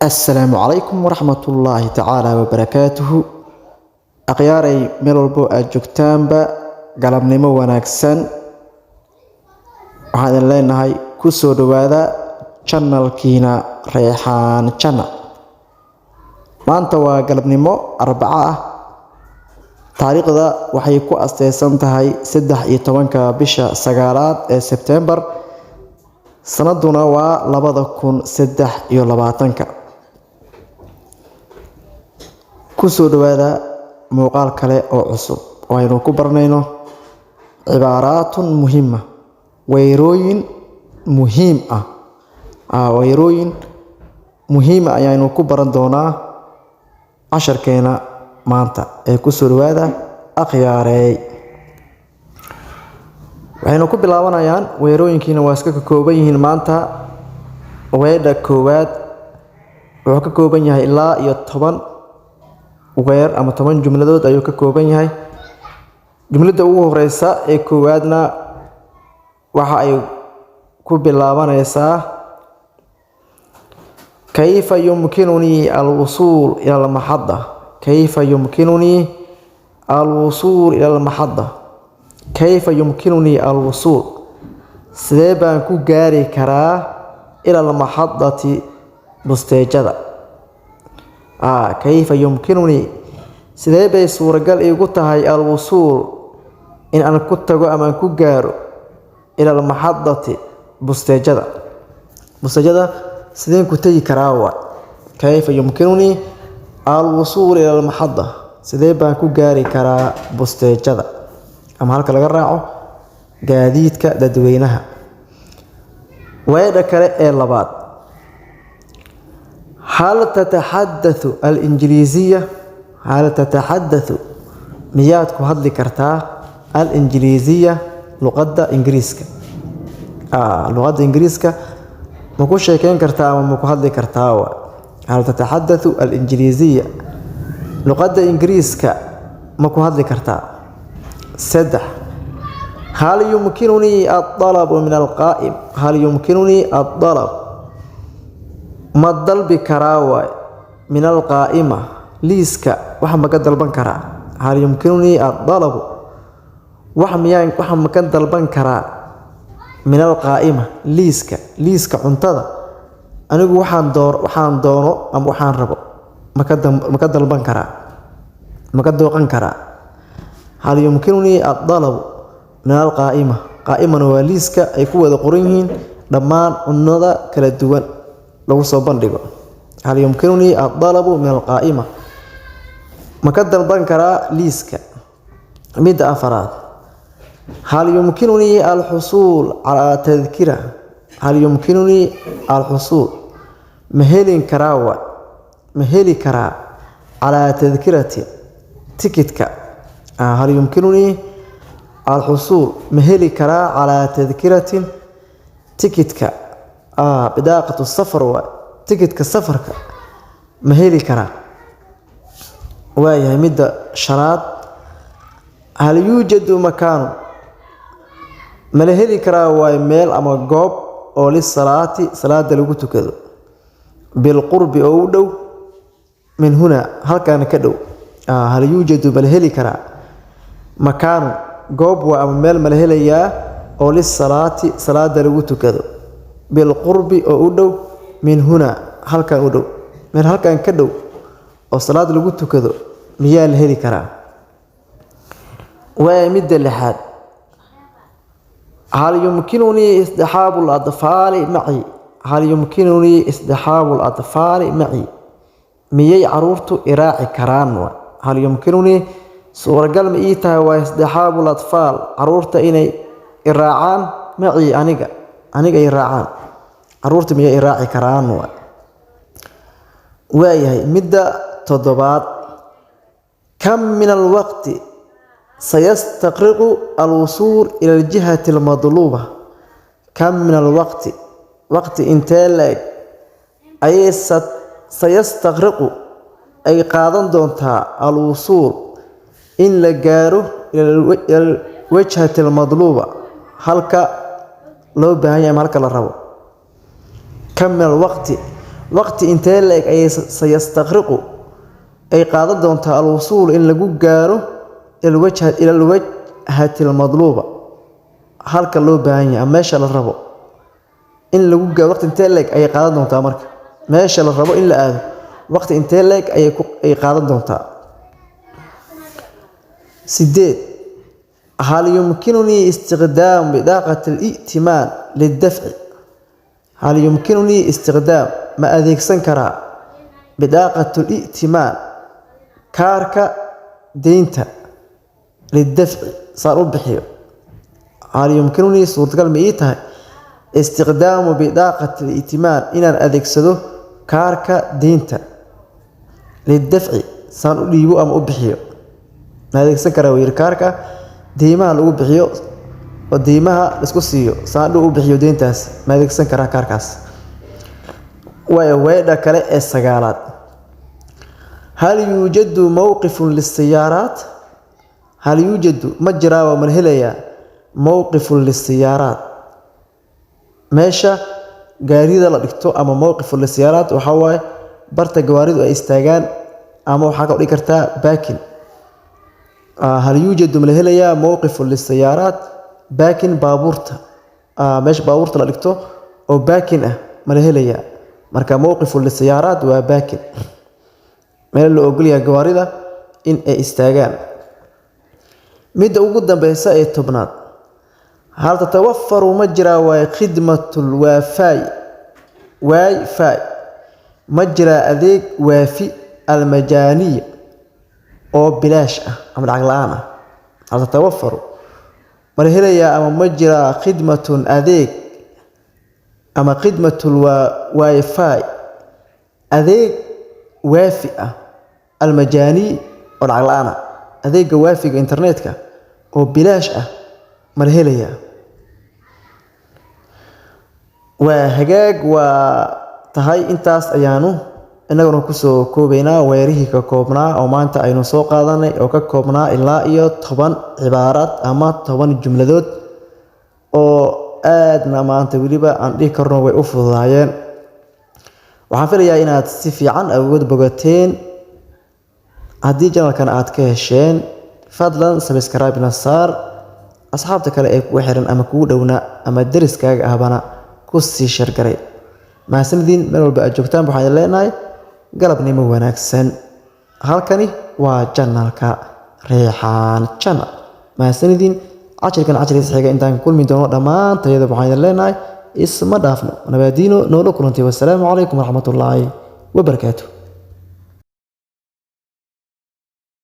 السلام عليكم ورحمة الله تعالى وبركاته. أخياري ملولبو أجوكتانبا قلبنمو وناكسن waxaan leenahay ku soo dhawaada channelkiina Reexaan Channel. Maanta waa galabnimo Arbaca ah. Taariikhda waxay ku asteysan tahay 13 bisha 9 ee September. Sanaduna waa 2023. Ku soo dhawaada muuqaal kale oo cusub oo aynu ku baranayno cibaaraatun muhiima. weerooyin muhiim ah ayaanu ku baran doonaa casharkeena maanta ee ku soo dhawaada akhyaareey. waxaynu ku bilaabanayaan weerooyinkiina waa iska ka kooban yihiin maanta. weedha koowaad wuxuu ka kooban yahay ilaa iyo 10 weer ama 10 jumladood ayuu ka kooban yahay. jumlada ugu horeysa ee koowaadna waxa ay ku bilaabanaysaa kayfa yumkinuni al-wusul ila al-mahadda. kayfa yumkinuni al-wusul ila al-mahadda. kayfa yumkinuni al-wusul, sidee baan ku gaari karaa ila al-mahaddati busteejada. kayfa yumkinuni, sidee bay suuragal igu tahay al-wusul in aan ku tago ama aan ku gaaro إلى المحطة بستجدة. بستجدة سيدين كتي كراوة. كيف يمكنني الوصول إلى المحطة، سيدين بانكو جاري كرا بستجدة. أما هلك لقرعه جاديدك ددوينها. وإذا كرا إلا بعد، هل تتحدث الإنجليزية؟ هل تتحدث مياتكو هدلي كرتا الإنجليزية luqadda ingiriiska. luqadda ingiriiska ma ku sheekeyn kartaa ama ma ku hadli kartaa? hal tatahaddathu al-injiliziya, luqadda ingiriiska ma ku hadli kartaa? 3 hal yumkinuni at-talab min al-qa'im. hal yumkinuni at-talab, ma dalbi karaa min al-qa'ima, liiska waxa ma ka dalban karaa? hal yumkinuni at-talab, waxa ma ka dalban karaa min al-qaa'ima, liiska cuntada. anigu waxaan doono ama waxaan rabo ma ka dalban karaa, ma ka dooqan karaa. hal yumkinuni ad-dalab min al-qaa'ima. qaa'imana waa liiska ay ku wada qoran yihiin dhammaan cunnada kala duwan lagu soo bandhigo. hal yumkinuni ad-dalab min al-qaa'ima, ma ka dalban karaa liiska. midda afaraad, هل يمكنني الحصول على تذكرة؟ هل يمكنني الحصول مهلين كراوة مهلي كرا على تذكرة تيكتك. هل يمكنني الحصول مهلي كرا على تذكرة تيكتك بداقة السفر وتيكتك سفرك مهلي كرا. وهي مدة شرط، هل يوجد مكان ma la heli karaa waa meel ama goob oo salaada lagu tukado bil qurbi oo u dhow min huna halkan ka dhow. hal yuujadu, ma la heli karaa makaan goob waa ama meel ma la helayaa oo salaada lagu tukado bil qurbi oo u dhow min huna halkan u dhow. meel halkan ka dhow oo salaad lagu tukado miyaa la heli karaa? waa midda lixaad, هل يمكنني اصطحاب الأطفال معي؟ هل يمكنني اصطحاب الأطفال معي؟ ميي عرورتو إراعي كران. هل يمكنني صورة قلم إيتا واصطحاب الأطفال عرورتا إني إراعان معي أنيقا إراعان عرورتا ميي إراعي كران. وهي مدة تضبات، كم من الوقت سيستغرق الوصول إلى الجهة المطلوبة؟ كم من الوقت، وقت انتهى أي سيستغرق أي قادن دونتا الوصول إن لجاره إلى الوجهة المطلوبة. هلك لو بهاي هلك للربو. كم من الوقت وقت انتهى لك أي سيستغرق أي قادة دونتا الوصول إن لقو قارو الوجه إلى الوجهة المطلوبة halka loo baahan yahay meesha la rabo in lagu gaaro waqti intee leeg ay qaadan doontaa marka meesha la rabo in la aado waqti intee leeg ay qaadan doontaa sideed hal yumkinuni istiqdaam bidaqat al-i'timan lid-daf'i hal yumkinuni istiqdaam ma adeegsan karaa bidaqat al-i'timan kaarka deynta lid-daf'i saar u bixiyo هل يمكنني صوت كلمة إيتها استخدام بطاقة الائتمان إن أدكسده كاركا دينتا للدفع سنقليبو أم أبحيو هذا سكر وير كاركا ديما لو أبحيو وديما لسكسيو سنقلو أبحيو دينتاس ما هذا سكر كاركاس ويدا كلا السجالات هل يوجد موقف للسيارات هل يوجد مجرى ومرحلة موقف للسيارات ماشى غاريدا لا dhigto ama موقف للسيارات waxa way barta gawaaridu ay istaagaan ama waxa ka dhigi kartaa baakin هل يوجد ملهليا موقف للسيارات baakin baabuurta meesh baabuurta la dhigto oo baakin ah ملهليا marka موقف للسيارات waa baakin meel loo ogol yahay gawaarida in ay istaagaan mid ugu dambaysa ee tobnaad هل تتوفر مجرى وخدمة واي فاي مجرى أذيك وافي المجانية أو بلاش أم العقلانة هل تتوفر مرهلية أم مجرى خدمة أذيك أما خدمة الواي فاي أذيك وافئة المجاني أو العقلانة أذيك وافق إنترنتك أو بلاش مرهلية وهجاج وتهاي إنتاس أيانو إننا نكسو كوبينا ويريه ككوبنا أو ما أنت أينو سوق هذا أو ككوبنا إلا إيو طبعا عبارات أما طبعا الجملة أو أدنى ما أنت وليبا عندي كرنو ويأفضل عيان وحافل يا إنها تستفي عن أود بقتين هدي جنال كان أتكهشين فضلا سبسكرايب نصار أصحابتك كلا وحرن أما كودونا أما درس كاج أهبنا كوسي شركري ما سندين من الباء جوكتان بحاجة لنا قلب نمو ونكسن هالكني وجنالك ريحان جنال ما سندين عشر يسحق إنتان كل من دون دمان تيذا بحاجة لنا اسم دافنو ونبادينو نولو كرنتي والسلام عليكم ورحمة الله وبركاته.